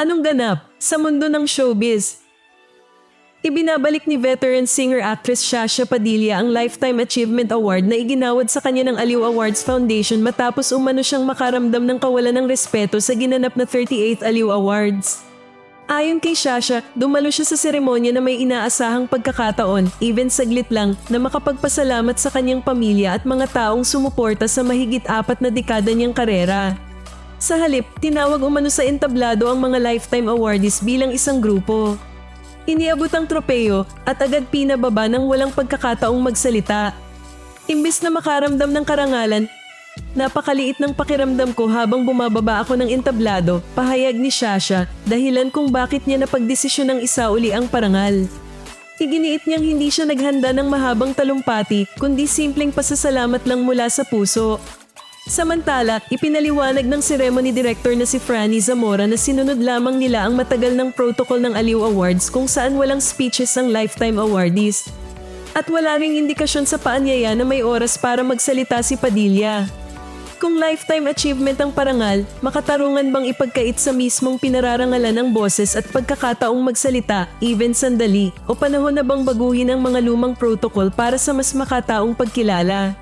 Anong ganap sa mundo ng showbiz? Ibinabalik ni veteran singer-actress Shasha Padilla ang Lifetime Achievement Award na iginawad sa kanya ng Aliw Awards Foundation matapos umano siyang makaramdam ng kawalan ng respeto sa ginanap na 38th Aliw Awards. Ayon kay Shasha, dumalo siya sa seremonya na may inaasahang pagkakataon, even saglit lang, na makapagpasalamat sa kanyang pamilya at mga taong sumuporta sa mahigit 4 na dekada niyang karera. Sa halip, tinawag umano sa entablado ang mga Lifetime Awardees bilang isang grupo. Iniabot ang tropeyo at agad pinababa ng walang pagkakataong magsalita. Imbes na makaramdam ng karangalan, napakaliit ng pakiramdam ko habang bumababa ako ng entablado, pahayag ni Shasha, dahilan kung bakit niya napagdesisyon ng isa uli ang parangal. Iginiit niyang hindi siya naghanda ng mahabang talumpati kundi simpleng pasasalamat lang mula sa puso. Samantala, ipinaliwanag ng ceremony director na si Franny Zamora na sinunod lamang nila ang matagal ng protocol ng Aliw Awards kung saan walang speeches ang Lifetime Awardees. At wala ring indikasyon sa paanyaya na may oras para magsalita si Padilla. Kung Lifetime Achievement ang parangal, makatarungan bang ipagkait sa mismong pinararangalan ng boses at pagkakataong magsalita, even sandali, o panahon na bang baguhin ang mga lumang protocol para sa mas makataong pagkilala?